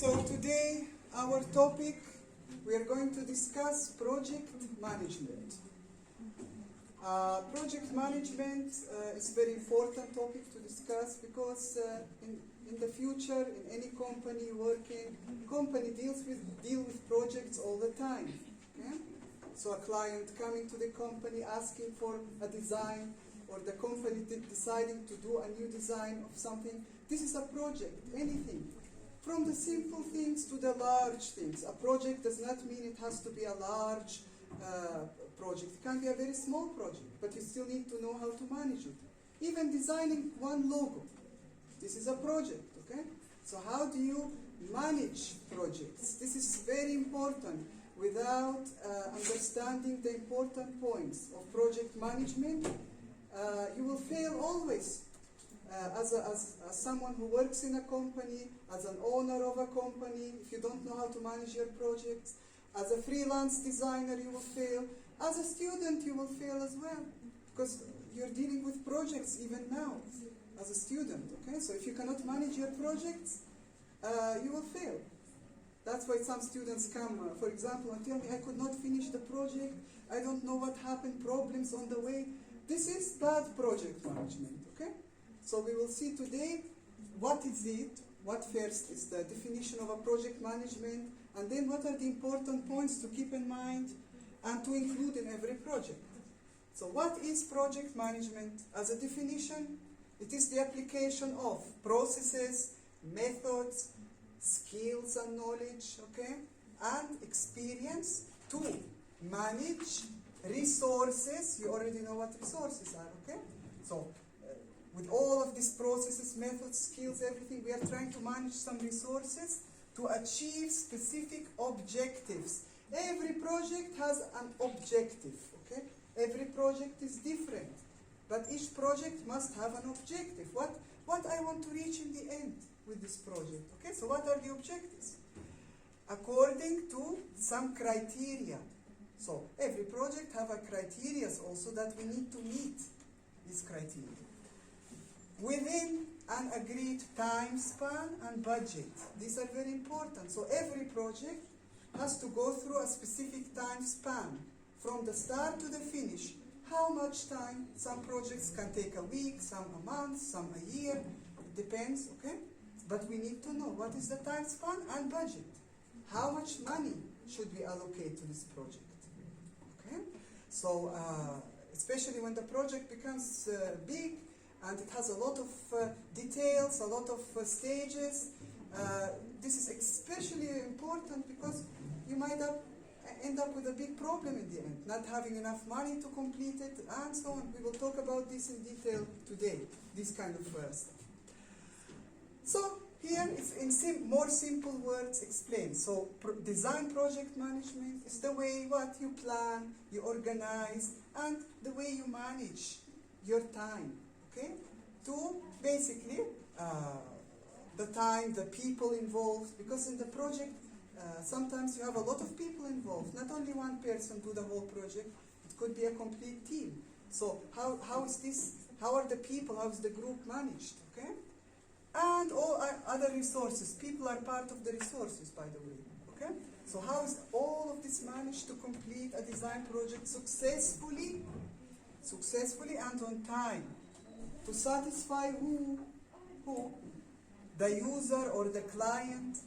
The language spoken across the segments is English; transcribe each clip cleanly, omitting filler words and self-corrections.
So today our topic, we are going to discuss project management. Project management is a very important topic to discuss because in the future, in any company working, company deal with projects all the time. Okay? So a client coming to the company asking for a design, or the company deciding to do a new design of something. This is a project, anything. From the simple things to the large things. A project does not mean it has to be a large project. It can be a very small project, but you still need to know how to manage it. Even designing one logo. This is a project, okay? So how do you manage projects? This is very important. Without understanding the important points of project management, you will fail always. As someone who works in a company, as an owner of a company, if you don't know how to manage your projects, as a freelance designer, you will fail. As a student, you will fail as well, because you're dealing with projects even now, as a student, okay? So if you cannot manage your projects, you will fail. That's why some students come, for example, and tell me, I could not finish the project, I don't know what happened, problems on the way. This is bad project management, okay? So we will see today what is it, what first is the definition of a project management, and then what are the important points to keep in mind and to include in every project. So what is project management? As a definition, it is the application of processes, methods, skills and knowledge, okay, and experience to manage resources. You already know what resources are, okay? So with all of these processes, methods, skills, everything, we are trying to manage some resources to achieve specific objectives. Every project has an objective, okay? Every project is different, but each project must have an objective. What I want to reach in the end with this project, okay? So what are the objectives? According to some criteria. So every project have a criteria also that we need to meet these criteria. Within an agreed time span and budget. These are very important. So every project has to go through a specific time span, from the start to the finish. How much time? Some projects can take a week, some a month, some a year. It depends, okay? But we need to know what is the time span and budget. How much money should we allocate to this project? Okay? So, especially when the project becomes big, and it has a lot of details, a lot of stages. This is especially important because you might end up with a big problem in the end, not having enough money to complete it, and so on. We will talk about this in detail today, this kind of stuff. So here it's in more simple words explained. So design project management is the way what you plan, you organize, and the way you manage your time. Okay, to basically the time, the people involved, because in the project sometimes you have a lot of people involved. Not only one person do the whole project, it could be a complete team. So how is this, how are the people, how is the group managed, okay? And all other resources, people are part of the resources, by the way, okay? So how is all of this managed to complete a design project successfully and on time? To satisfy who? The user or the client,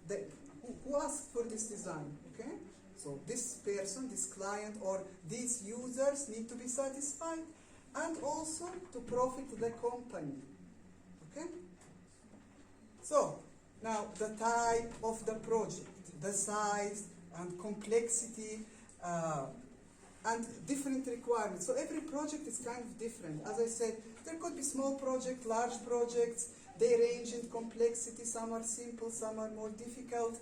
who asked for this design, okay? So this person, this client, or these users need to be satisfied, and also to profit the company, okay? So, now the type of the project, the size and complexity, and different requirements. So every project is kind of different. As I said, there could be small projects, large projects. They range in complexity. Some are simple, some are more difficult,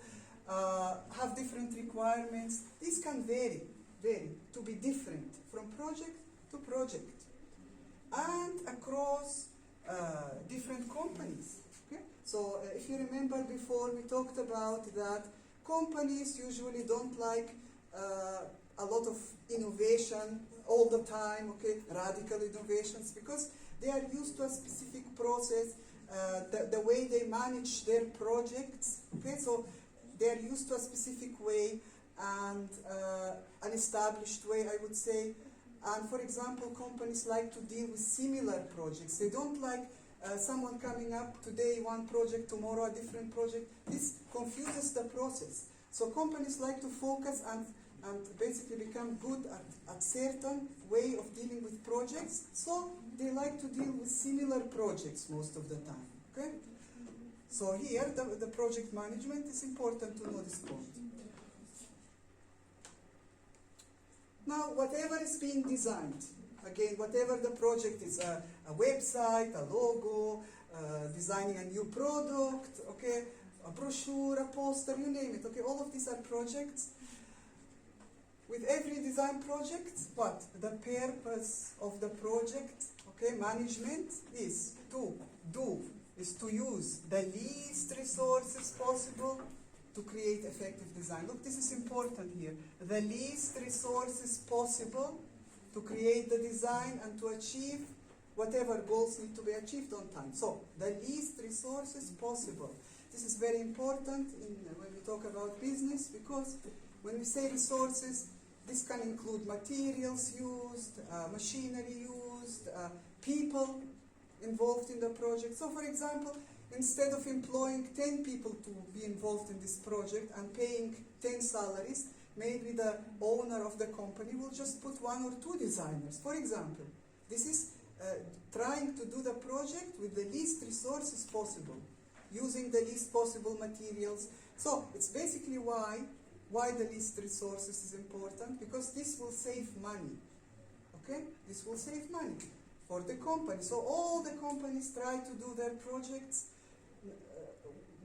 have different requirements. These can vary to be different from project to project and across different companies. Okay? So if you remember before, we talked about that companies usually don't like a lot of innovation all the time, okay, radical innovations, because they are used to a specific process, the way they manage their projects. Okay, so they're used to a specific way and an established way, I would say. And for example, companies like to deal with similar projects. They don't like someone coming up today one project, tomorrow a different project. This confuses the process. So companies like to focus and basically become good at certain way of dealing with projects. So they like to deal with similar projects most of the time. Okay? So here the project management is important to know this point. Now, whatever is being designed, again, whatever the project is, a website, a logo, designing a new product, okay, a brochure, a poster, you name it, okay, all of these are projects. With every design project, what? The purpose of the project, okay, management is to use the least resources possible to create effective design. Look, this is important here. The least resources possible to create the design and to achieve whatever goals need to be achieved on time. So, the least resources possible. This is very important when we talk about business, because when we say resources, this can include materials used, machinery used, people involved in the project. So, for example, instead of employing 10 people to be involved in this project and paying 10 salaries, maybe the owner of the company will just put 1 or 2 designers, for example. This is trying to do the project with the least resources possible, using the least possible materials. So it's basically why the least resources is important, because this will save money. Okay? This will save money for the company. So all the companies try to do their projects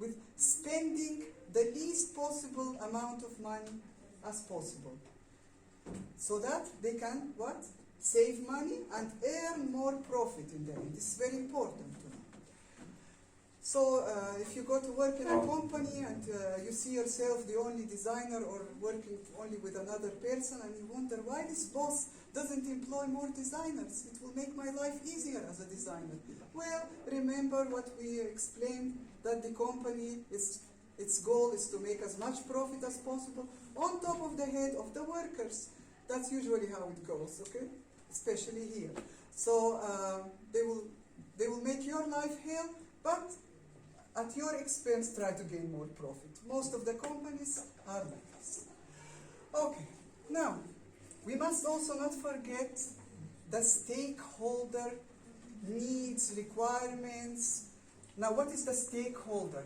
with spending the least possible amount of money as possible, so that they can what? Save money and earn more profit in the end. This is very important to know. So if you go to work in a company and you see yourself the only designer or working only with another person, and you wonder why this boss doesn't employ more designers, it will make my life easier as a designer. Well, remember what we explained, that the company, its goal is to make as much profit as possible on top of the head of the workers. That's usually how it goes, okay? Especially here. So they will make your life hell, but at your expense try to gain more profit. Most of the companies are like this. Okay, now we must also not forget the stakeholder needs, requirements. Now, what is the stakeholder?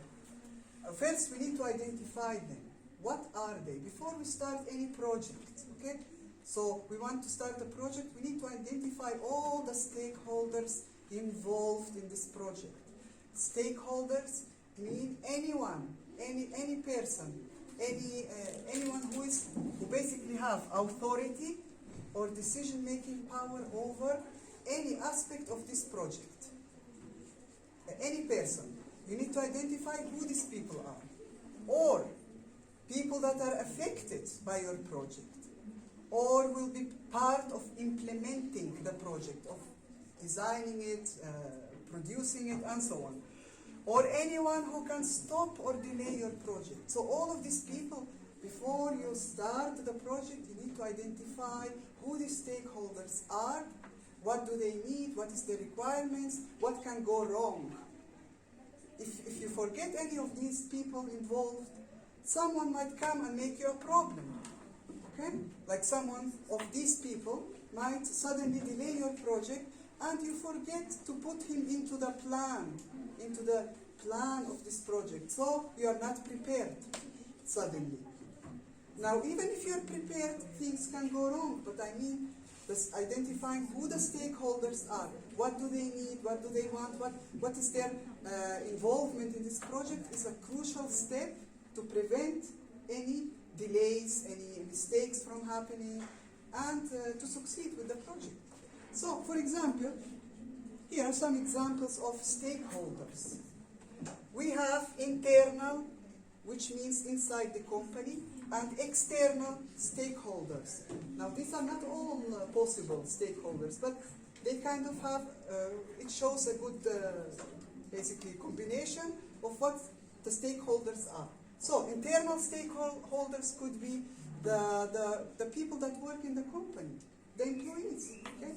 First, we need to identify them. What are they? Before we start any project, okay? So, we want to start a project, we need to identify all the stakeholders involved in this project. Stakeholders mean anyone, any person, anyone who basically have authority or decision-making power over any aspect of this project. Any person. You need to identify who these people are. Or people that are affected by your project, or will be part of implementing the project, of designing it, producing it, and so on. Or anyone who can stop or delay your project. So all of these people, before you start the project, you need to identify who the stakeholders are, what do they need, what is the requirements, what can go wrong. If you forget any of these people involved, someone might come and make you a problem. Okay? Like someone of these people might suddenly delay your project, and you forget to put him into the plan of this project. So you are not prepared suddenly. Now, even if you are prepared, things can go wrong. But I mean, identifying who the stakeholders are, what do they need, what do they want, what is their involvement in this project is a crucial step to prevent any delays, any mistakes from happening, and to succeed with the project. So, for example, here are some examples of stakeholders. We have internal, which means inside the company, and external stakeholders. Now, these are not all possible stakeholders, but they kind of have, it shows a good basically a combination of what the stakeholders are. So internal stakeholders could be the people that work in the company, the employees, okay?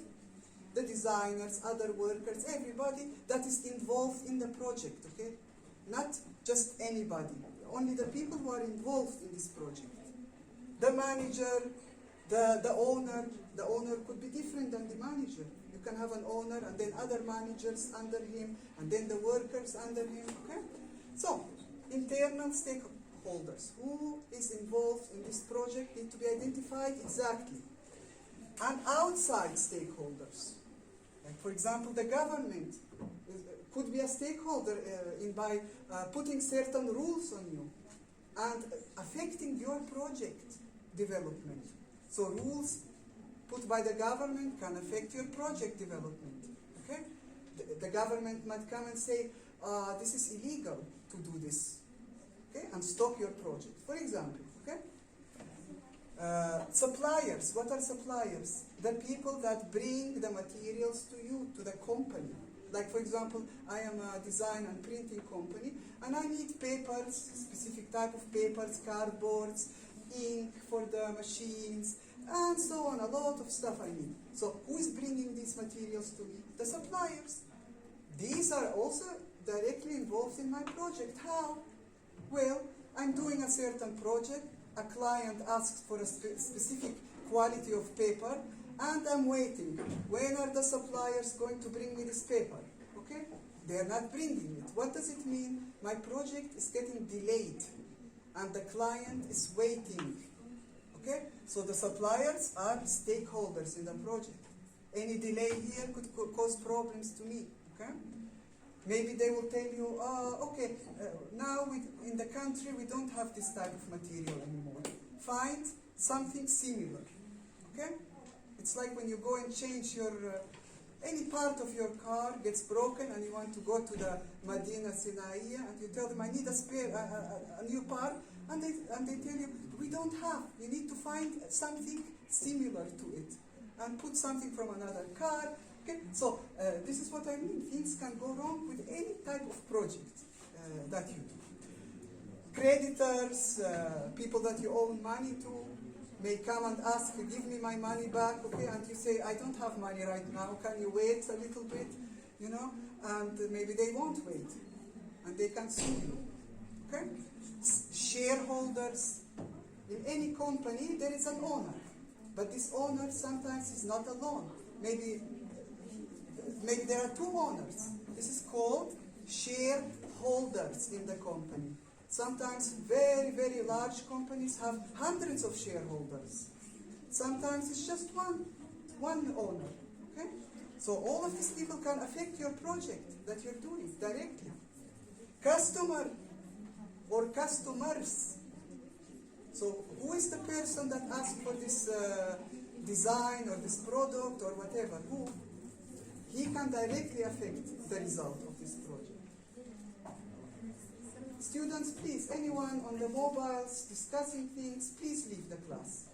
The designers, other workers, everybody that is involved in the project, okay? Not just anybody, only the people who are involved in this project. The manager, the owner could be different than the manager. You can have an owner and then other managers under him and then the workers under him, okay? So, internal stakeholders, who is involved in this project need to be identified exactly. And outside stakeholders, like for example the government could be a stakeholder by putting certain rules on you and affecting your project development. So rules put by the government can affect your project development. Okay? The government might come and say, this is illegal to do this, okay, and stop your project, for example. Okay? Suppliers, what are suppliers? The people that bring the materials to you, to the company. Like for example, I am a design and printing company, and I need papers, specific type of papers, cardboards, ink for the machines, and so on, a lot of stuff I need. So who is bringing these materials to me? The suppliers. These are also directly involved in my project. How? Well, I'm doing a certain project, a client asks for a specific quality of paper, and I'm waiting. When are the suppliers going to bring me this paper? Okay? They're not bringing it. What does it mean? My project is getting delayed, and the client is waiting. Okay? So the suppliers are stakeholders in the project. Any delay here could cause problems to me. Okay? Maybe they will tell you, now in the country we don't have this type of material anymore. Find something similar. Okay? It's like when you go and change your, any part of your car gets broken and you want to go to the Medina Sinaiya and you tell them, I need a spare, a new part, and they tell you, we don't have. You need to find something similar to it and put something from another car. Okay? So this is what I mean. Things can go wrong with any type of project that you do. Creditors, people that you owe money to, may come and ask, give me my money back, okay? And you say, I don't have money right now. Can you wait a little bit? You know? And maybe they won't wait. And they can sue you. Okay? Shareholders. In any company, there is an owner. But this owner sometimes is not alone. Maybe there are two owners. This is called shareholders in the company. Sometimes very, very large companies have hundreds of shareholders. Sometimes it's just one owner. Okay? So all of these people can affect your project that you're doing directly. Customer or customers. So who is the person that asked for this design or this product or whatever? Who? He can directly affect the result of this project. Students, please, anyone on the mobiles discussing things, please leave the class.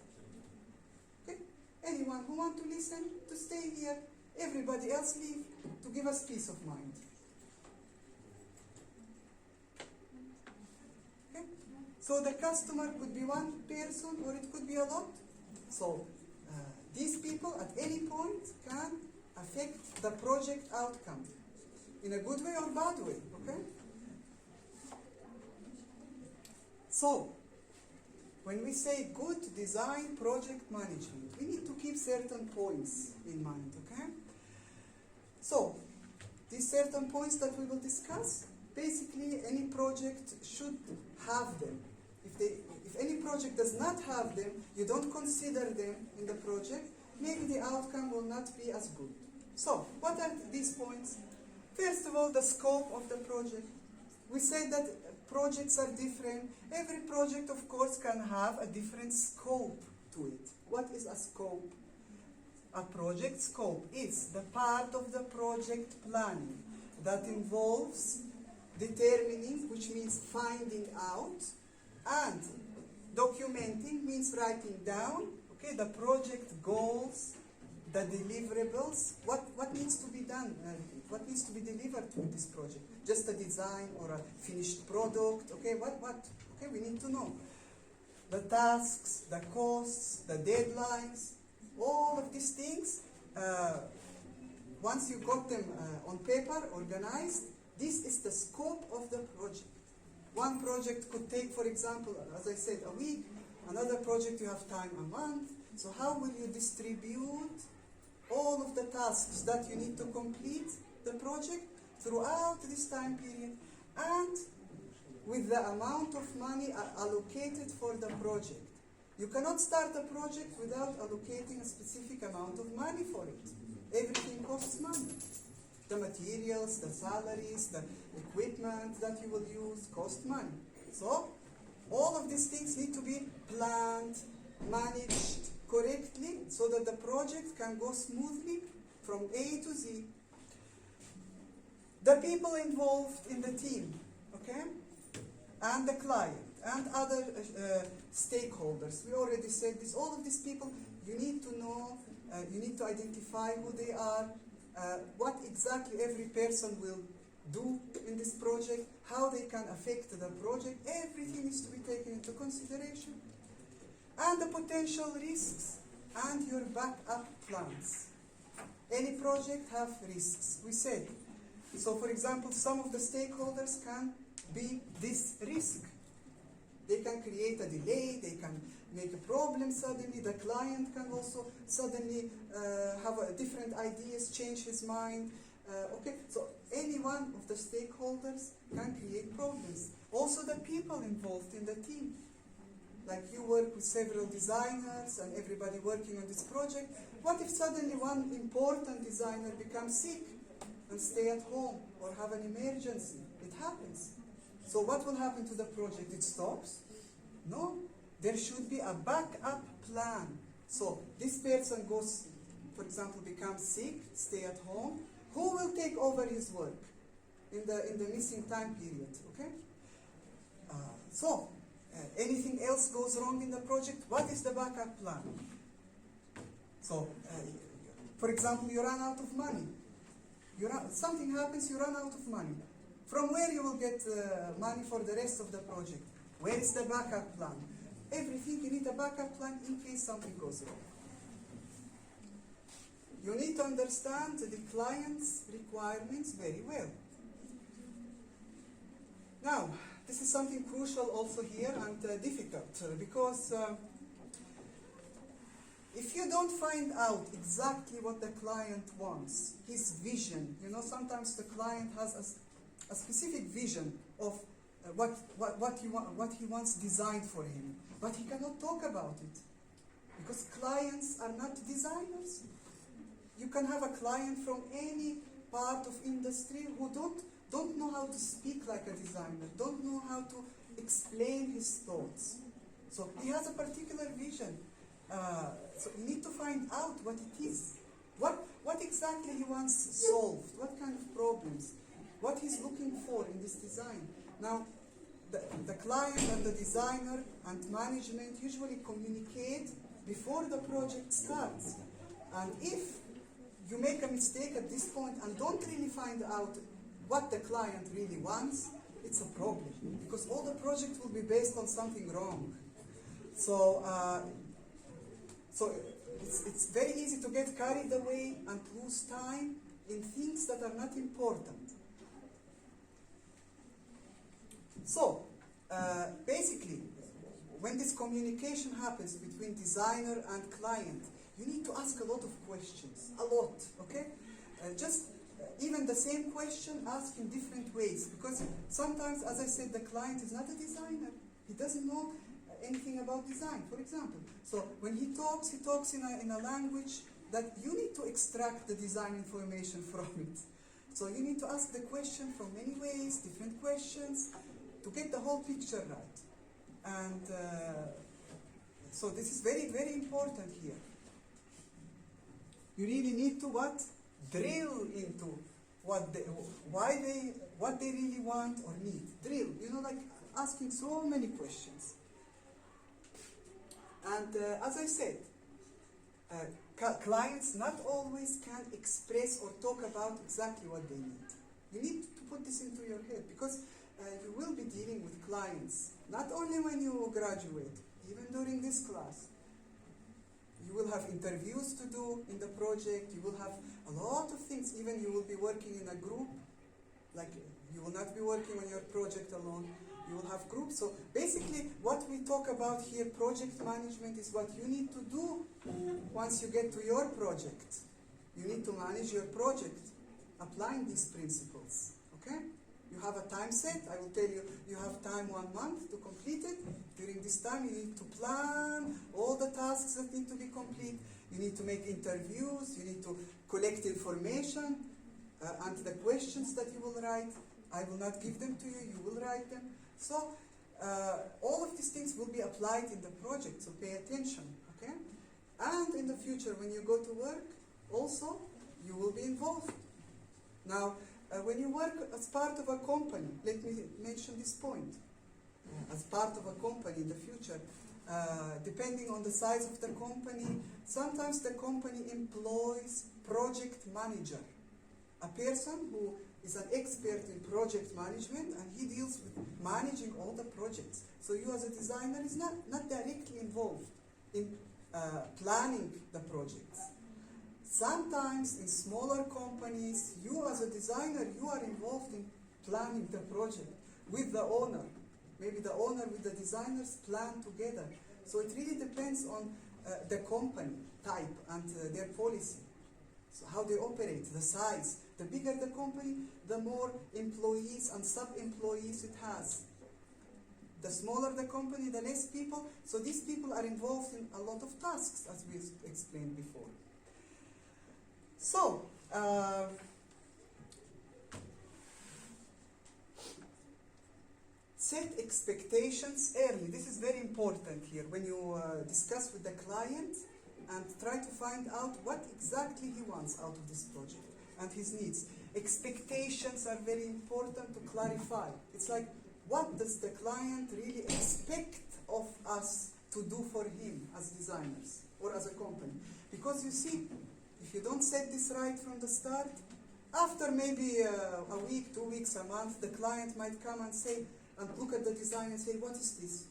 Okay? Anyone who wants to listen, to stay here. Everybody else leave to give us peace of mind. Okay? So the customer could be one person or it could be a lot. So these people at any point can affect the project outcome in a good way or bad way. Okay? So, when we say good design project management, we need to keep certain points in mind, okay? So, these certain points that we will discuss, basically any project should have them. If any project does not have them, you don't consider them in the project, maybe the outcome will not be as good. So, what are these points? First of all, the scope of the project. We said that projects are different. Every project, of course, can have a different scope to it. What is a scope? A project scope is the part of the project planning that involves determining, which means finding out, and documenting means writing down, okay, the project goals, the deliverables, what needs to be done what needs to be delivered with this project? Just a design or a finished product? Okay, what? Okay, we need to know. The tasks, the costs, the deadlines, all of these things, once you got them on paper, organized, this is the scope of the project. One project could take, for example, as I said, a week. Another project you have time a month. So how will you distribute all of the tasks that you need to complete the project throughout this time period, and with the amount of money allocated for the project? You cannot start a project without allocating a specific amount of money for it. Everything costs money. The materials, the salaries, the equipment that you will use cost money. So all of these things need to be planned, managed correctly, so that the project can go smoothly from A to Z. The people involved in the team, okay, and the client, and other stakeholders. We already said this. All of these people, you need to know, you need to identify who they are, what exactly every person will do in this project, how they can affect the project. Everything is to be taken into consideration. And the potential risks and your backup plans. Any project have risks, we said. So for example, some of the stakeholders can be this risk. They can create a delay, they can make a problem suddenly, the client can also suddenly have different ideas, change his mind. Okay, so any one of the stakeholders can create problems. Also the people involved in the team. Like you work with several designers and everybody working on this project. What if suddenly one important designer becomes sick and stay at home or have an emergency? It happens. So what will happen to the project? It stops? No. There should be a backup plan. So this person goes, for example, becomes sick, stay at home. Who will take over his work in the missing time period? Okay. Anything else goes wrong in the project, what is the backup plan? So, for example, you run out of money. Something happens, you run out of money. From where you will get money for the rest of the project? Where is the backup plan? Everything, you need a backup plan in case something goes wrong. You need to understand the client's requirements very well. Now, this is something crucial also here and difficult because if you don't find out exactly what the client wants, his vision, you know, sometimes the client has a specific vision of what he wants designed for him, but he cannot talk about it because clients are not designers. You can have a client from any part of industry who don't know how to speak like a designer, don't know how to explain his thoughts. So he has a particular vision. So you need to find out what it is. What exactly he wants solved, what kind of problems, what he's looking for in this design. Now, the client and the designer and management usually communicate before the project starts. And if you make a mistake at this point and don't really find out what the client really wants, it's a problem, because all the project will be based on something wrong. So, it's very easy to get carried away and lose time in things that are not important. So, basically, when this communication happens between designer and client, you need to ask a lot of questions, a lot, okay? Even the same question asked in different ways, because sometimes, as I said, the client is not a designer. He doesn't know anything about design, for example. So when he talks in a language that you need to extract the design information from it. So you need to ask the question from many ways, different questions, to get the whole picture right. And so this is very, very important here. You really need to what? Drill into what they really want or need. Drill, you know, like asking so many questions. And as I said, clients not always can express or talk about exactly what they need. You need to put this into your head, because you will be dealing with clients, not only when you graduate, even during this class. You will have interviews to do in the project, you will have a lot of things, even you will be working in a group, like you will not be working on your project alone, you will have groups. So basically what we talk about here, project management, is what you need to do once you get to your project. You need to manage your project, applying these principles, okay? You have a time set. I will tell you, you have time 1 month to complete it. During this time, you need to plan all the tasks that need to be complete. You need to make interviews. You need to collect information and the questions that you will write. I will not give them to you. You will write them. So all of these things will be applied in the project, so pay attention, okay? And in the future, when you go to work, also, you will be involved. Now, when you work as part of a company, let me mention this point. As part of a company in the future, depending on the size of the company, sometimes the company employs project manager, a person who is an expert in project management, and he deals with managing all the projects. So you as a designer is not directly involved in planning the projects. Sometimes in smaller companies, you as a designer, you are involved in planning the project with the owner. Maybe the owner with the designers plan together. So it really depends on the company type and their policy. So how they operate, the size. The bigger the company, the more employees and sub-employees it has. The smaller the company, the less people. So these people are involved in a lot of tasks, as we explained before. So, set expectations early. This is very important here when you discuss with the client and try to find out what exactly he wants out of this project and his needs. Expectations are very important to clarify. It's like, what does the client really expect of us to do for him as designers or as a company? Because you see, if you don't set this right from the start, after maybe a week, 2 weeks, a month, the client might come and say, and look at the design and say, what is this?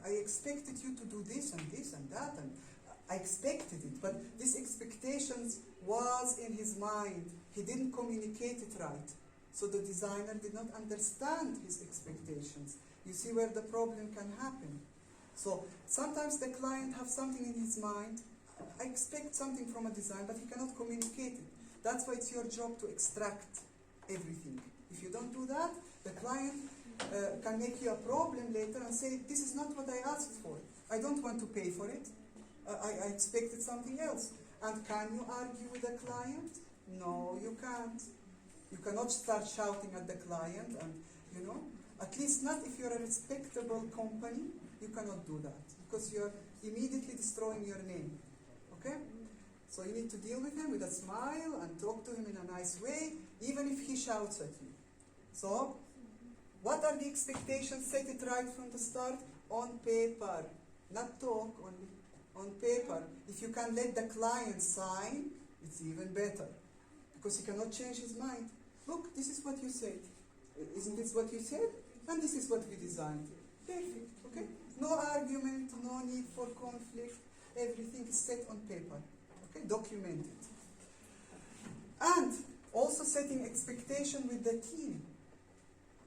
I expected you to do this and this and that, and I expected it, but this expectations was in his mind. He didn't communicate it right. So the designer did not understand his expectations. You see where the problem can happen. So sometimes the client has something in his mind. I expect something from a design, but he cannot communicate it. That's why it's your job to extract everything. If you don't do that, the client can make you a problem later and say, this is not what I asked for. I don't want to pay for it. I expected something else. And can you argue with the client? No, you can't. You cannot start shouting at the client and, you know, at least not if you're a respectable company, you cannot do that because you're immediately destroying your name. Okay? So you need to deal with him with a smile and talk to him in a nice way, even if he shouts at you. So, what are the expectations? Set it right from the start on paper. Not talk, only on paper. If you can let the client sign, it's even better. Because he cannot change his mind. Look, this is what you said. Isn't this what you said? And this is what we designed. Perfect, okay? No argument, no need for conflict. Everything is set on paper. Okay, document it. And also setting expectation with the team.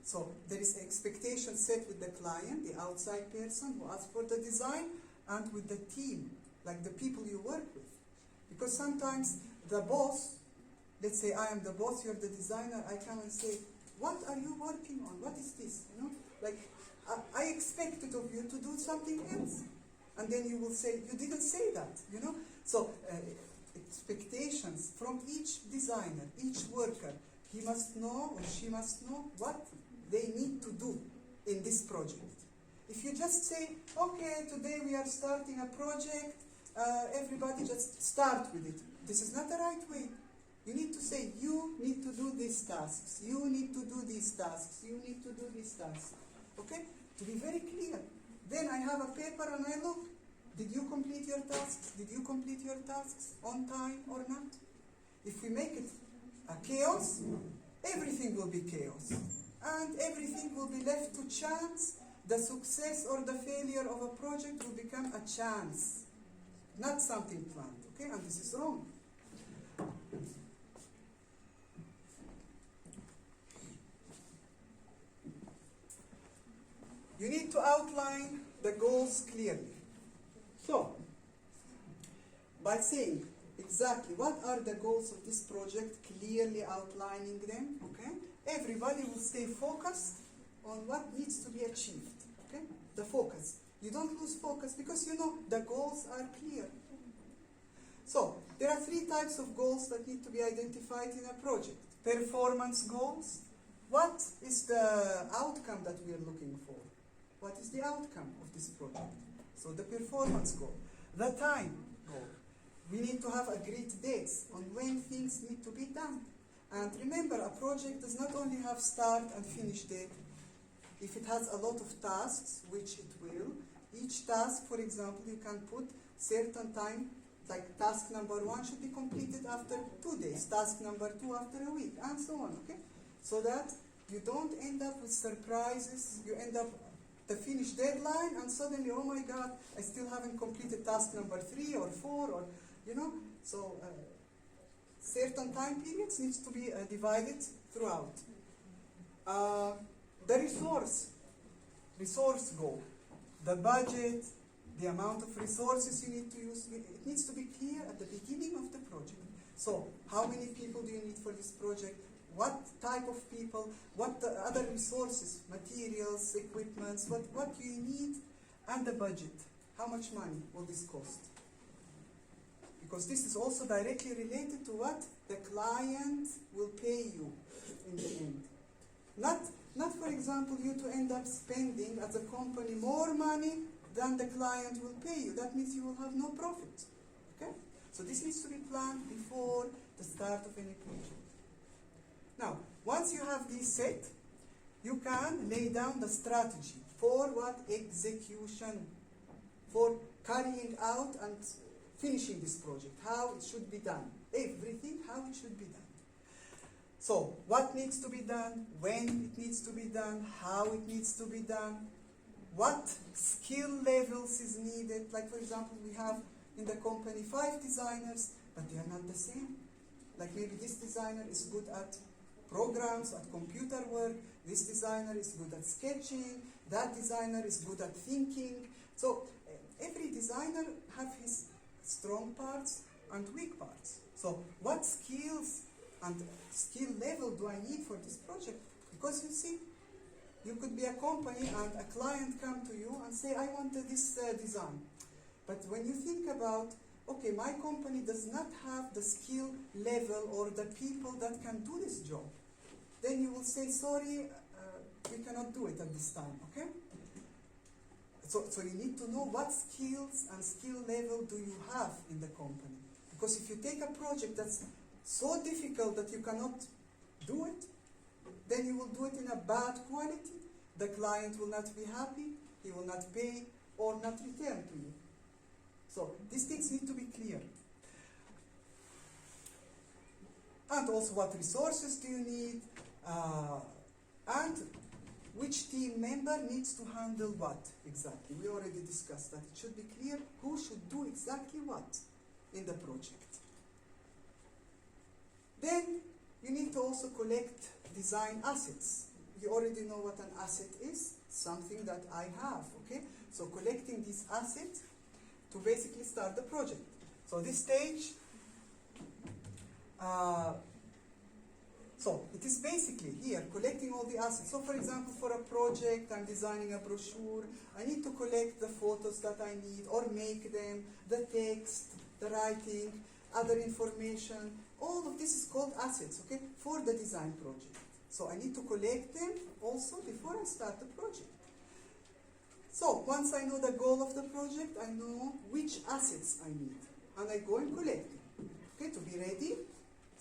So there is expectation set with the client, the outside person who asked for the design, and with the team, like the people you work with. Because sometimes the boss, let's say I am the boss, you're the designer, I come and say, what are you working on? What is this? You know, like I expected of you to do something else. And then you will say, you didn't say that, you know? So expectations from each designer, each worker, he must know or she must know what they need to do in this project. If you just say, okay, today we are starting a project, everybody just start with it. This is not the right way. You need to say, you need to do these tasks, you need to do these tasks, you need to do these tasks. Okay? To be very clear. Then I have a paper and I look, Did you complete your tasks? Did you complete your tasks on time or not? If we make it a chaos, everything will be chaos. And everything will be left to chance. The success or the failure of a project will become a chance, not something planned. Okay, and this is wrong. You need to outline the goals clearly. So, by saying exactly what are the goals of this project, clearly outlining them, okay, everybody will stay focused on what needs to be achieved. Okay, the focus. You don't lose focus because you know the goals are clear. So, there are 3 types of goals that need to be identified in a project. Performance goals. What is the outcome that we are looking for? What is the outcome of this project? So the performance goal. The time goal. We need to have agreed dates on when things need to be done. And remember, a project does not only have start and finish date. If it has a lot of tasks, which it will, each task, for example, you can put certain time, like task number 1 should be completed after 2 days, task number 2 after a week, and so on, okay? So that you don't end up with surprises, you end up the finish deadline, and suddenly, oh my God, I still haven't completed task number 3 or 4, or, you know, so certain time periods needs to be divided throughout. The resource goal, the budget, the amount of resources you need to use, it needs to be clear at the beginning of the project. So, how many people do you need for this project? What type of people? What the other resources, materials, equipments, what you need, and the budget. How much money will this cost? Because this is also directly related to what the client will pay you in the end. Not for example, you to end up spending as a company more money than the client will pay you. That means you will have no profit. Okay? So this needs to be planned before the start of any project. Now, once you have this set, you can lay down the strategy for what execution, for carrying out and finishing this project, how it should be done. Everything, how it should be done. So, what needs to be done, when it needs to be done, how it needs to be done, what skill levels is needed. Like, for example, we have in the company 5 designers, but they are not the same. Like, maybe this designer is good at programs, at computer work, this designer is good at sketching, that designer is good at thinking. So, every designer have his strong parts and weak parts. So, what skills and skill level do I need for this project? Because you see, you could be a company and a client come to you and say, I want this design. But when you think about, okay, my company does not have the skill level or the people that can do this job, then you will say, sorry, we cannot do it at this time, okay? So you need to know what skills and skill level do you have in the company. Because if you take a project that's so difficult that you cannot do it, then you will do it in a bad quality. The client will not be happy, he will not pay or not return to you. So these things need to be clear. And also, what resources do you need? And which team member needs to handle what exactly. We already discussed that. It should be clear who should do exactly what in the project. Then you need to also collect design assets. You already know what an asset is, something that I have, okay? So collecting these assets to basically start the project. So this stage, so it is basically here collecting all the assets. So for example, for a project, I'm designing a brochure, I need to collect the photos that I need or make them, the text, the writing, other information. All of this is called assets, okay, for the design project. So I need to collect them also before I start the project. So once I know the goal of the project, I know which assets I need. And I go and collect them, okay, to be ready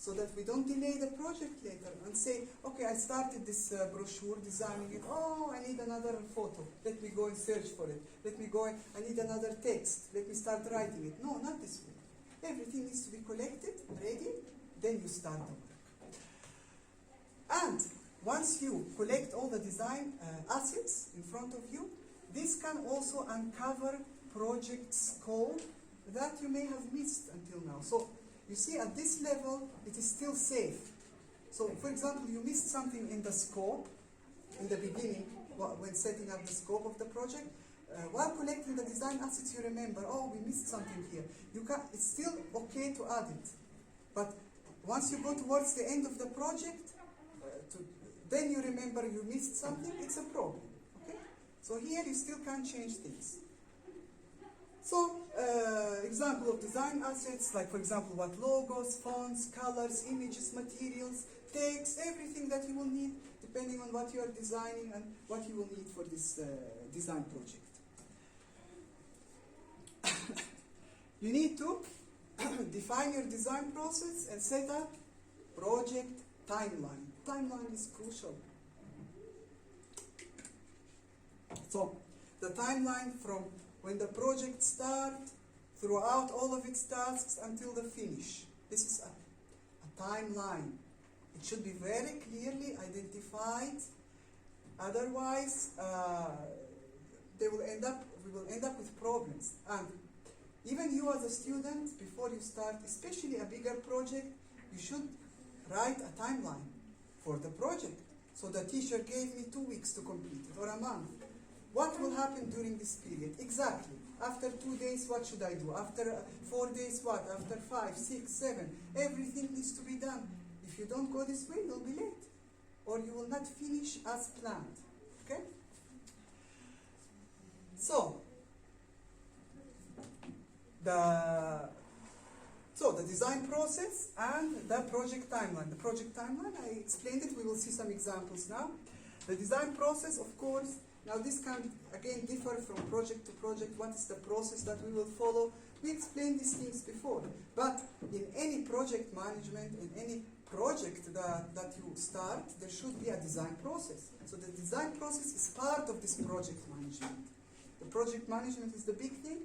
so that we don't delay the project later and say, okay, I started this brochure, designing it, oh, I need another photo, let me go and search for it, let me go, I need another text, let me start writing it. No, not this way. Everything needs to be collected, ready, then you start the work. And once you collect all the design assets in front of you, this can also uncover project scope that you may have missed until now. So you see, at this level, it is still safe. So, for example, you missed something in the scope, in the beginning, when setting up the scope of the project. While collecting the design assets, you remember, oh, we missed something here. It's still okay to add it. But once you go towards the end of the project, then you remember you missed something, it's a problem. Okay? So here you still can change things. So, example of design assets, like for example, what logos, fonts, colors, images, materials, text, everything that you will need, depending on what you are designing and what you will need for this design project. You need to define your design process and set up project timeline. Timeline is crucial. So, the timeline from when the project starts, throughout all of its tasks until the finish. This is a timeline. It should be very clearly identified. Otherwise, we will end up with problems. And even you as a student, before you start, especially a bigger project, you should write a timeline for the project. So the teacher gave me 2 weeks to complete it, or a month. What will happen during this period? Exactly. After 2 days, what should I do? After 4 days, what? After 5, 6, 7. Everything needs to be done. If you don't go this way, you'll be late. Or you will not finish as planned. Okay? So, the design process and the project timeline. The project timeline, I explained it. We will see some examples now. The design process, of course, now this can, again, differ from project to project. What is the process that we will follow? We explained these things before. But in any project management, in any project that you start, there should be a design process. So the design process is part of this project management. The project management is the big thing.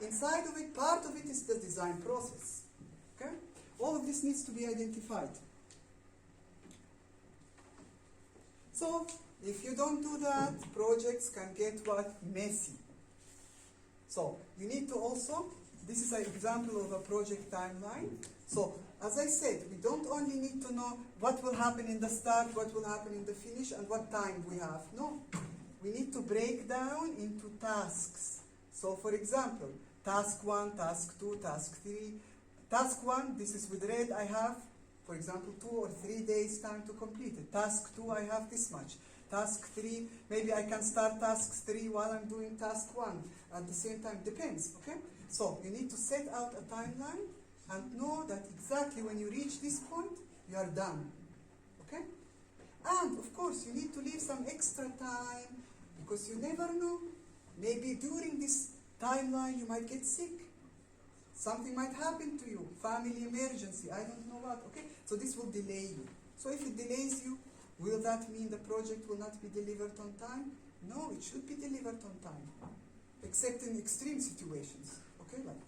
Inside of it, part of it is the design process. Okay? All of this needs to be identified. So, if you don't do that, projects can get what? Messy. So, you need to also, this is an example of a project timeline. So, as I said, we don't only need to know what will happen in the start, what will happen in the finish, and what time we have. No. We need to break down into tasks. So, for example, task 1, task 2, task 3. Task 1, this is with red, I have, for example, 2 or 3 days time to complete it. Task 2, I have this much. Task 3, maybe I can start task 3 while I'm doing task 1 at the same time. Depends, okay? So you need to set out a timeline and know that exactly when you reach this point, you are done, okay? And of course, you need to leave some extra time because you never know. Maybe during this timeline, you might get sick. Something might happen to you, family emergency, I don't know what, okay? So this will delay you. So if it delays you, will that mean the project will not be delivered on time? No, it should be delivered on time, except in extreme situations, okay? Like,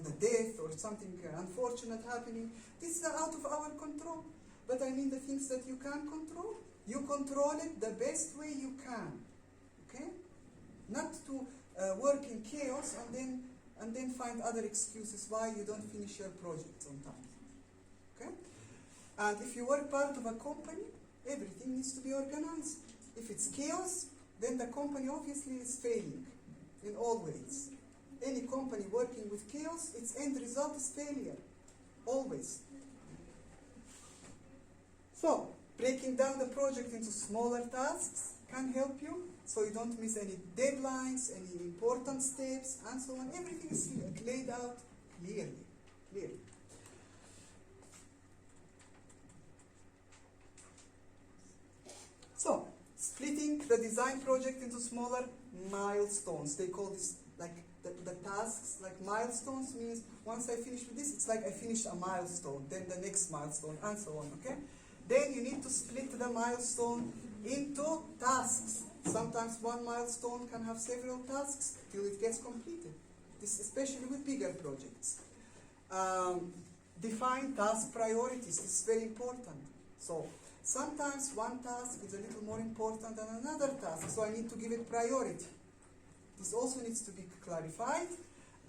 the death or something unfortunate happening. This is out of our control. But I mean the things that you can control, you control it the best way you can, okay? Not to work in chaos and then find other excuses why you don't finish your project on time, okay? And if you work part of a company, everything needs to be organized. If it's chaos, then the company obviously is failing in all ways. Any company working with chaos, its end result is failure, always. So, breaking down the project into smaller tasks can help you, so you don't miss any deadlines, any important steps, and so on. Everything is laid out clearly. So, splitting the design project into smaller milestones. They call this like the tasks, like milestones means once I finish with this, it's like I finished a milestone, then the next milestone, and so on, okay? Then you need to split the milestone into tasks. Sometimes one milestone can have several tasks till it gets completed. This especially with bigger projects. Define task priorities. This is very important. So sometimes one task is a little more important than another task, so I need to give it priority. This also needs to be clarified.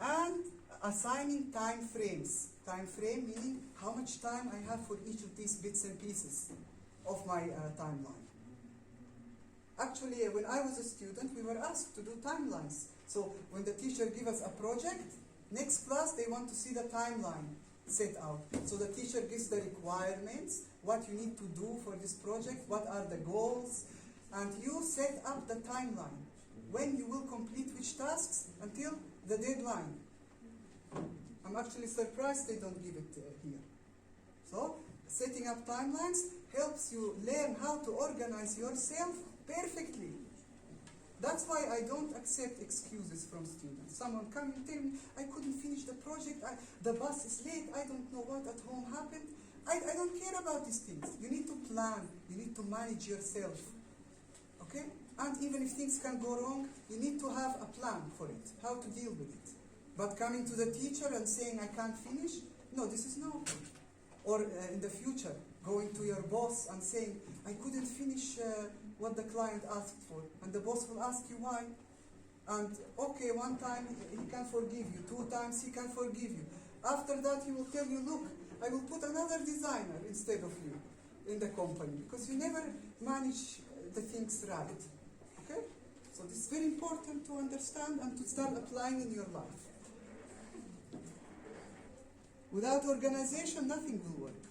And assigning time frames. Time frame meaning how much time I have for each of these bits and pieces of my timeline. Actually, when I was a student, we were asked to do timelines. So when the teacher gives us a project, next class they want to see the timeline set out. So the teacher gives the requirements, what you need to do for this project, what are the goals, and you set up the timeline. When you will complete which tasks until the deadline. I'm actually surprised they don't give it here. So setting up timelines helps you learn how to organize yourself perfectly. That's why I don't accept excuses from students. Someone come and tell me, I couldn't finish the project, the bus is late, I don't know what at home happened. I don't care about these things. You need to plan, you need to manage yourself. Okay? And even if things can go wrong, you need to have a plan for it, how to deal with it. But coming to the teacher and saying, I can't finish, no, this is no. Or in the future, going to your boss and saying, I couldn't finish what the client asked for. And the boss will ask you why. And okay, one time he can forgive you, 2 times he can forgive you. After that he will tell you, look, I will put another designer instead of you in the company, because you never manage the things right. Okay? So this is very important to understand and to start applying in your life. Without organization, nothing will work.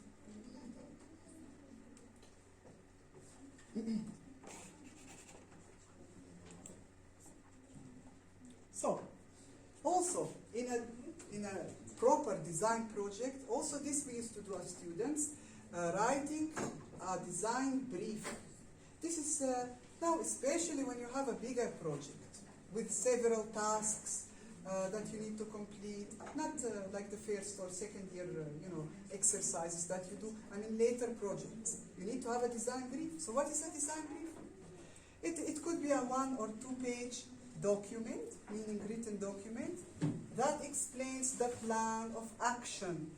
So, also in a proper design project, also this we used to do as students, writing a design brief. This is now especially when you have a bigger project with several tasks that you need to complete, not like the first or second year exercises that you do. I mean later projects. You need to have a design brief. So what is a design brief? It could be a 1 or 2 page document, meaning written document, that explains the plan of action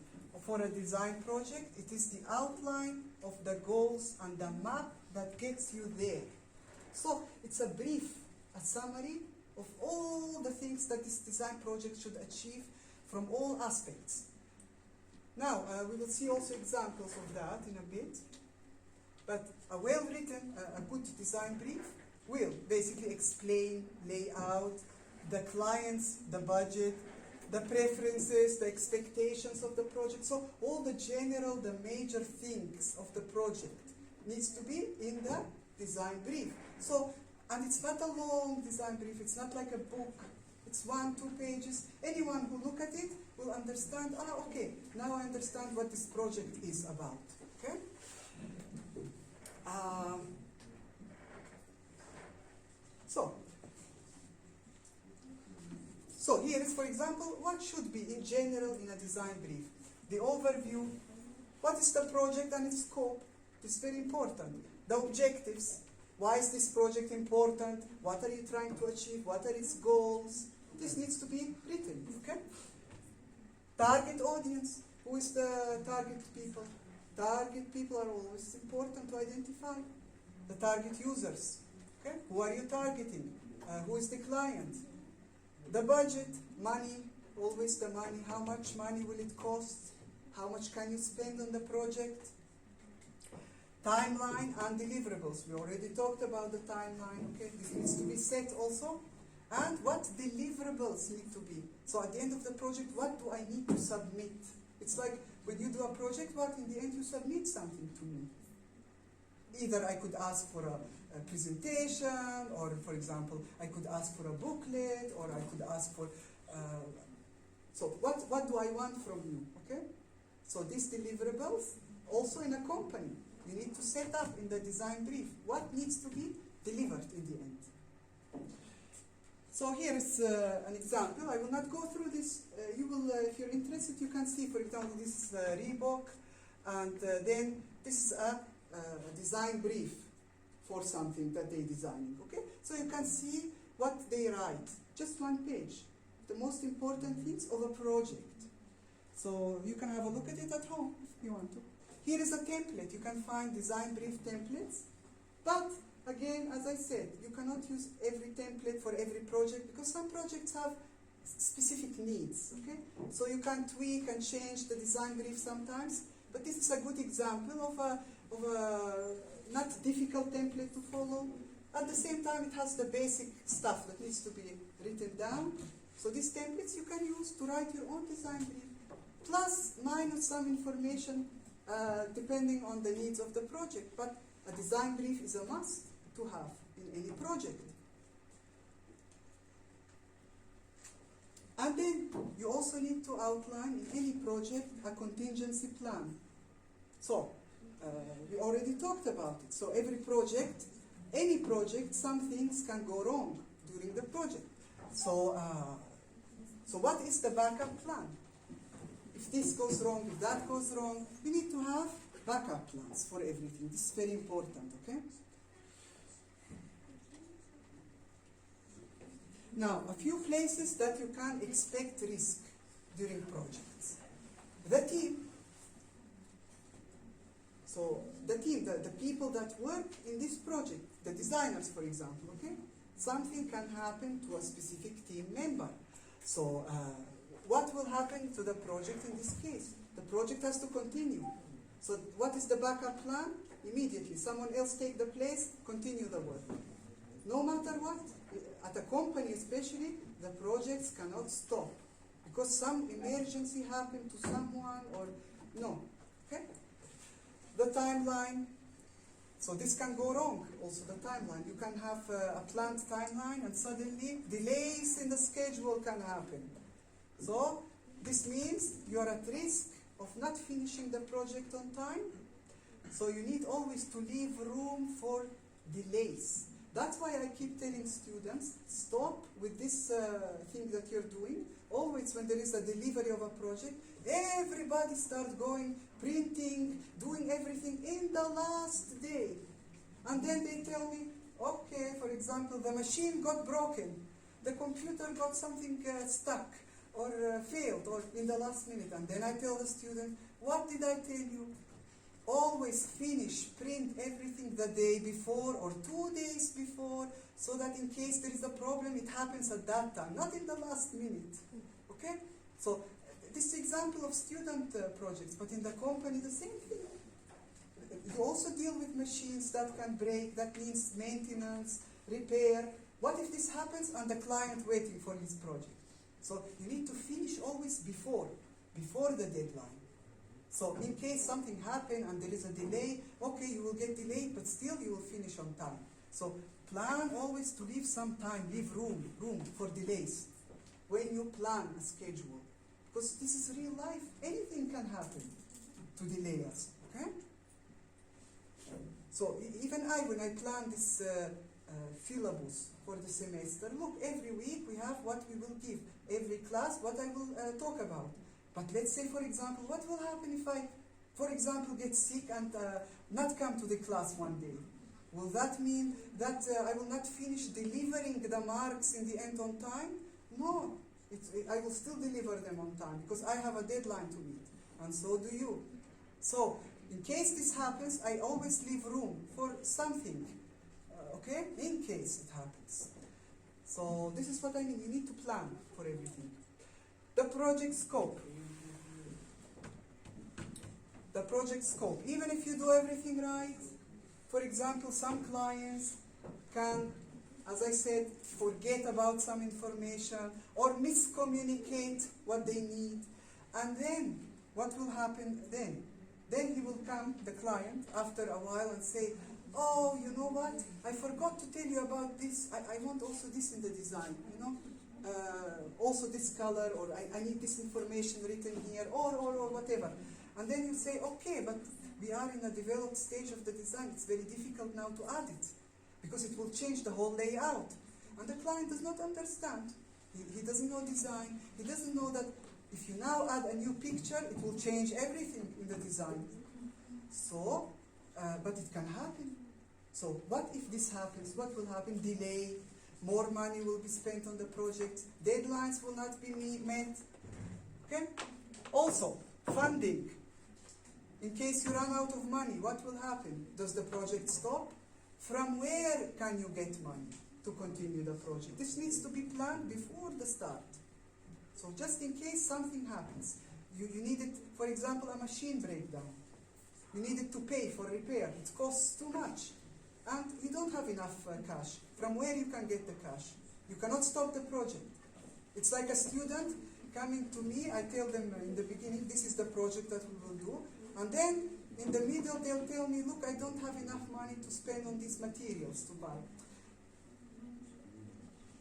for a design project. It is the outline of the goals and the map that gets you there. So it's a brief, a summary of all the things that this design project should achieve from all aspects. Now, we will see also examples of that in a bit. But a well-written, a good design brief will basically explain, lay out the clients, the budget, the preferences, the expectations of the project. So all the general, the major things of the project needs to be in the design brief. So, and it's not a long design brief, it's not like a book. It's 1-2 pages. Anyone who look at it will understand, okay, now I understand what this project is about. Okay? So here is, for example, what should be in general in a design brief. The overview, what is the project and its scope? It's very important. The objectives, why is this project important? What are you trying to achieve? What are its goals? This needs to be written, okay? Target audience, who is the target people? Target people are always important to identify. The target users, okay? Who are you targeting? Who is the client? The budget, money, always the money. How much money will it cost? How much can you spend on the project? Timeline and deliverables. We already talked about the timeline, okay? This needs to be set also. And what deliverables need to be. So at the end of the project, what do I need to submit? It's like when you do a project work, in the end you submit something to me. Either I could ask for a presentation, or for example, I could ask for a booklet, or I could ask for, so what do I want from you, okay? So these deliverables, also in a company, you need to set up in the design brief what needs to be delivered in the end. So here is an example. I will not go through this. You will, if you're interested, you can see, for example, this is Reebok, and then this is a design brief for something that they're designing, okay? So you can see what they write, just one page. The most important things of a project. So you can have a look at it at home if you want to. Here is a template. You can find design brief templates, but again, as I said, you cannot use every template for every project because some projects have specific needs, okay? So you can tweak and change the design brief sometimes, but this is a good example of a not difficult template to follow. At the same time, it has the basic stuff that needs to be written down. So these templates you can use to write your own design brief, plus minus some information depending on the needs of the project. But a design brief is a must to have in any project. And then you also need to outline in any project a contingency plan. So we already talked about it. So every project, any project, some things can go wrong during the project. So what is the backup plan? If this goes wrong, if that goes wrong, we need to have backup plans for everything. This is very important, okay? Now, a few places that you can expect risk during projects. The team. So the team, the people that work in this project, the designers, for example, okay? Something can happen to a specific team member. So what will happen to the project in this case? The project has to continue. So what is the backup plan? Immediately, someone else take the place, continue the work. No matter what, at a company especially, the projects cannot stop because some emergency happened to someone or no, okay? The timeline, so this can go wrong, also the timeline. You can have a planned timeline and suddenly delays in the schedule can happen. So this means you are at risk of not finishing the project on time. So you need always to leave room for delays. That's why I keep telling students, stop with this thing that you're doing. Always when there is a delivery of a project, everybody starts going, printing, doing everything in the last day. And then they tell me, okay, for example, the machine got broken, the computer got something stuck, or failed, or in the last minute. And then I tell the student, what did I tell you? Always finish, print everything the day before or 2 days before, so that in case there is a problem, it happens at that time, not in the last minute. Okay? So this example of student projects, but in the company, the same thing. You also deal with machines that can break, that means maintenance, repair. What if this happens and the client waiting for his project? So you need to finish always before the deadline. So in case something happened and there is a delay, okay, you will get delayed, but still you will finish on time. So plan always to leave some time, leave room for delays when you plan a schedule. Because this is real life. Anything can happen to delay us, okay? So even when I plan this syllabus for the semester, look, every week we have what we will give. Every class, what I will talk about. But let's say, for example, what will happen if I, for example, get sick and not come to the class one day? Will that mean that I will not finish delivering the marks in the end on time? No, I will still deliver them on time because I have a deadline to meet, and so do you. So, in case this happens, I always leave room for something, okay, in case it happens. So, this is what I mean. You need to plan for everything. The project scope. The project scope. Even if you do everything right, for example, some clients can, as I said, forget about some information or miscommunicate what they need. And then, what will happen then? Then he will come, the client, after a while and say, oh, you know what? I forgot to tell you about this. I want also this in the design, you know? Also this color, or I need this information written here, or whatever. And then you say, okay, but we are in a developed stage of the design. It's very difficult now to add it, because it will change the whole layout. And the client does not understand. He doesn't know design. He doesn't know that if you now add a new picture, it will change everything in the design. So, but it can happen. So what if this happens? What will happen? Delay, more money will be spent on the project, deadlines will not be met. Okay? Also, funding. In case you run out of money, what will happen? Does the project stop? From where can you get money to continue the project? This needs to be planned before the start. So just in case something happens, you needed, for example, a machine breakdown. You needed to pay for repair. It costs too much. And you don't have enough cash. From where you can get the cash? You cannot stop the project. It's like a student coming to me, I tell them in the beginning, this is the project that we will do. And then in the middle, they'll tell me, look, I don't have enough money to spend on these materials to buy.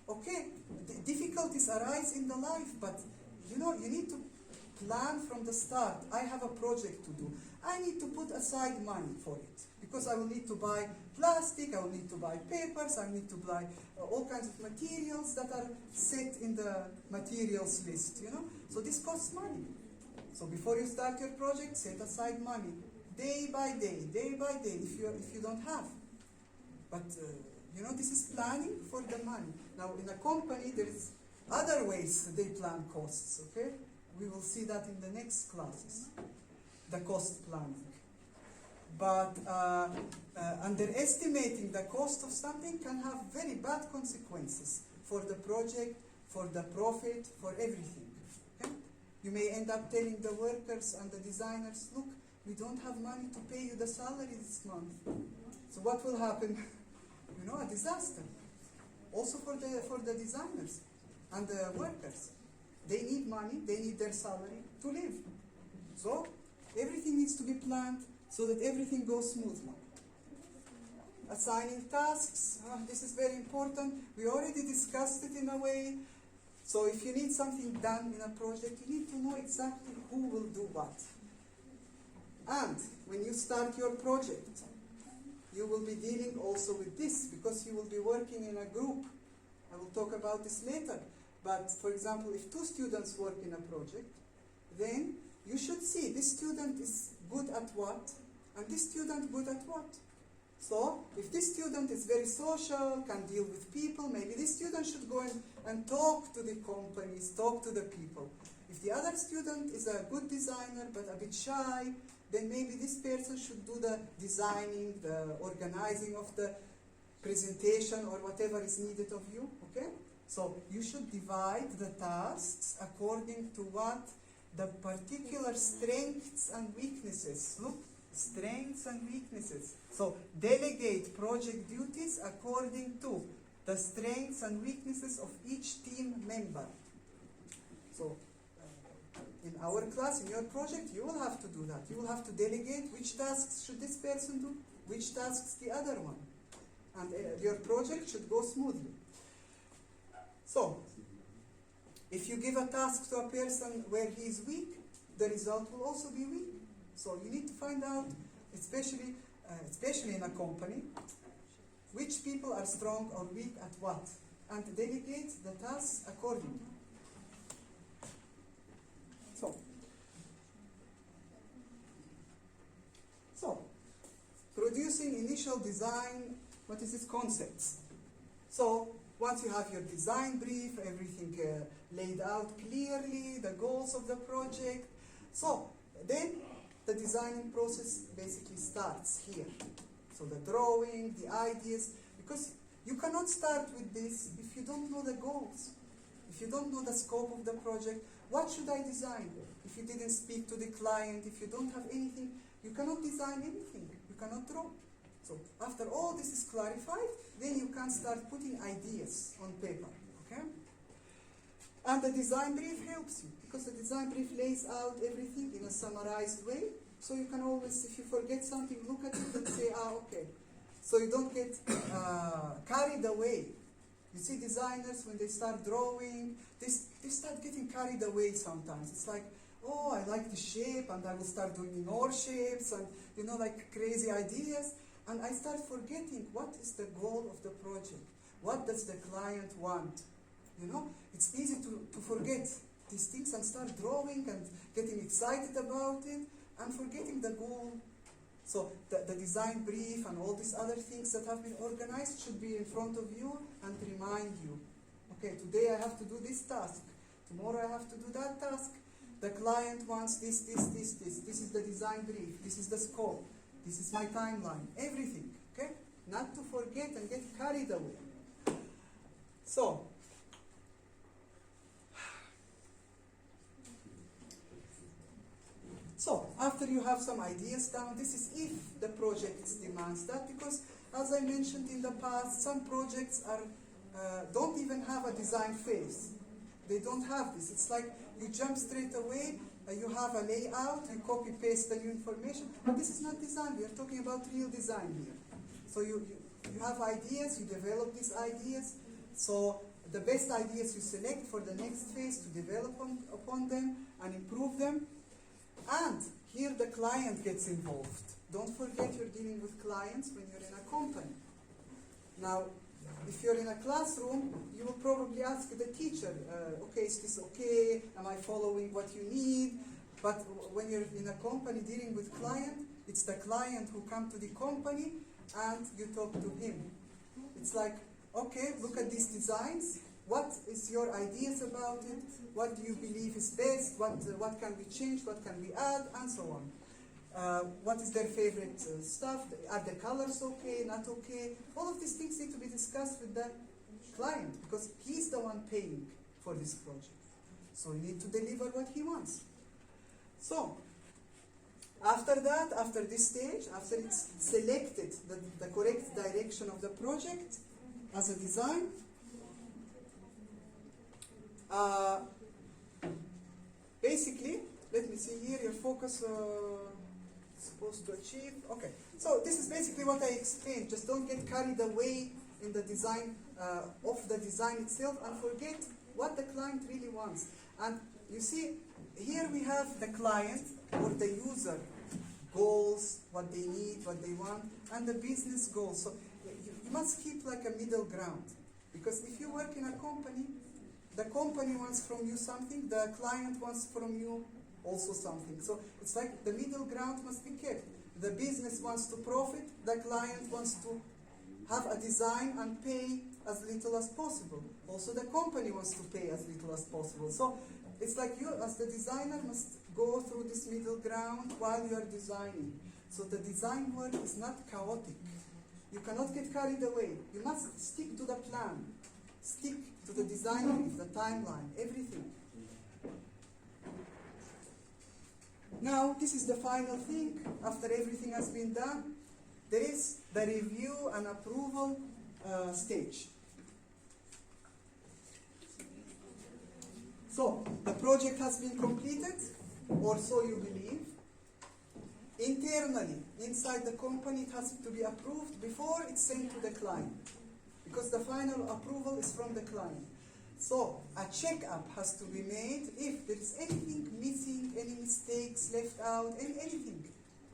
Okay, the difficulties arise in the life, but you know, you need to plan from the start. I have a project to do. I need to put aside money for it because I will need to buy plastic, I will need to buy papers, I need to buy all kinds of materials that are set in the materials list, you know. So this costs money. So before you start your project, set aside money, day by day, if you don't have. But you know, this is planning for the money. Now in a company, there is other ways they plan costs, okay? We will see that in the next classes, the cost planning. But underestimating the cost of something can have very bad consequences for the project, for the profit, for everything. Okay? You may end up telling the workers and the designers, look, we don't have money to pay you the salary this month. So what will happen? You know, a disaster. Also for the designers and the workers. They need money, they need their salary to live. So everything needs to be planned so that everything goes smoothly. Assigning tasks, this is very important. We already discussed it in a way. So if you need something done in a project, you need to know exactly who will do what. And when you start your project, you will be dealing also with this because you will be working in a group. I will talk about this later. But for example, if 2 students work in a project, then you should see this student is good at what, and this student good at what. So if this student is very social, can deal with people, maybe this student should go and talk to the companies, talk to the people. If the other student is a good designer but a bit shy, then maybe this person should do the designing, the organizing of the presentation or whatever is needed of you, okay? So you should divide the tasks according to what the particular strengths and weaknesses. Look, strengths and weaknesses. So delegate project duties according to the strengths and weaknesses of each team member. So in our class, in your project, you will have to do that. You will have to delegate which tasks should this person do, which tasks the other one. And your project should go smoothly. So, if you give a task to a person where he is weak, the result will also be weak. So you need to find out, especially in a company, which people are strong or weak at what, and delegate the tasks accordingly. So, producing initial design, what is this concepts? So, once you have your design brief, everything laid out clearly, the goals of the project, so then the designing process basically starts here. So the drawing, the ideas, because you cannot start with this if you don't know the goals, if you don't know the scope of the project. What should I design? If you didn't speak to the client, if you don't have anything, you cannot design anything, you cannot draw. So after all this is clarified, then you can start putting ideas on paper, okay? And the design brief helps you, because the design brief lays out everything in a summarized way, so you can always, if you forget something, look at it and say, okay. So you don't get carried away. You see designers, when they start drawing, they start getting carried away sometimes. It's like, oh, I like the shape, and I will start doing more shapes, and you know, like crazy ideas. And I start forgetting what is the goal of the project. What does the client want? You know, it's easy to forget these things and start drawing and getting excited about it and forgetting the goal. So the design brief and all these other things that have been organized should be in front of you and remind you, okay, today I have to do this task, tomorrow I have to do that task. The client wants this. This is the design brief, this is the scope, this is my timeline, everything, okay? Not to forget and get carried away. So after you have some ideas down, this is if the project demands that, because as I mentioned in the past, some projects don't even have a design phase. They don't have this. It's like you jump straight away, you have a layout, you copy paste the new information, but this is not design. We are talking about real design here. So you have ideas, you develop these ideas. So the best ideas you select for the next phase to develop upon them and improve them. And here the client gets involved. Don't forget you're dealing with clients when you're in a company. Now, if you're in a classroom, you will probably ask the teacher, okay, is this okay? Am I following what you need? But when you're in a company dealing with client, it's the client who comes to the company and you talk to him. It's like, okay, look at these designs. What is your ideas about it? What do you believe is best? What can we change? What can we add? And so on. What is their favorite stuff? Are the colors okay? Not okay? All of these things need to be discussed with the client because he's the one paying for this project. So you need to deliver what he wants. So after that, after this stage, after it's selected the correct direction of the project as a design, basically, let me see here, your focus supposed to achieve. Okay, so this is basically what I explained. Just don't get carried away in the design of the design itself and forget what the client really wants. And you see, here we have the client or the user goals, what they need, what they want, and the business goals. So you must keep like a middle ground, because if you work in a company, the company wants from you something, the client wants from you also something. So it's like the middle ground must be kept. The business wants to profit, the client wants to have a design and pay as little as possible. Also the company wants to pay as little as possible. So it's like you as the designer must go through this middle ground while you are designing. So the design work is not chaotic. You cannot get carried away. You must stick to the plan. Stick to the design brief, the timeline, everything. Now, this is the final thing. After everything has been done, there is the review and approval stage. So, the project has been completed, or so you believe. Internally, inside the company, it has to be approved before it's sent to the client, because the final approval is from the client. So a checkup has to be made if there is anything missing, any mistakes left out, anything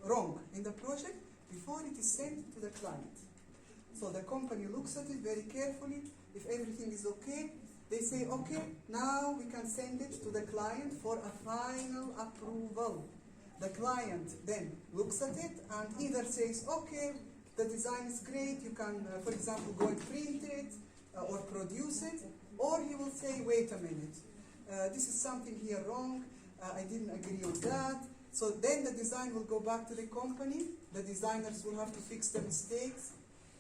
wrong in the project before it is sent to the client. So the company looks at it very carefully. If everything is okay, they say, okay, now we can send it to the client for a final approval. The client then looks at it and either says, okay, the design is great, you can, for example, go and print it or produce it, or he will say, wait a minute, this is something here wrong, I didn't agree on that. So then the design will go back to the company, the designers will have to fix the mistakes,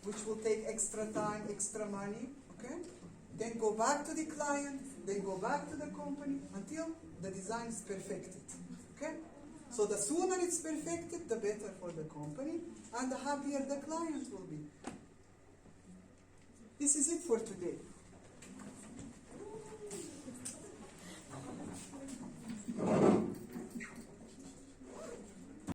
which will take extra time, extra money, okay? Then go back to the client, then go back to the company until the design is perfected, okay? So the sooner it's perfected, the better for the company, and the happier the client will be. This is it for today.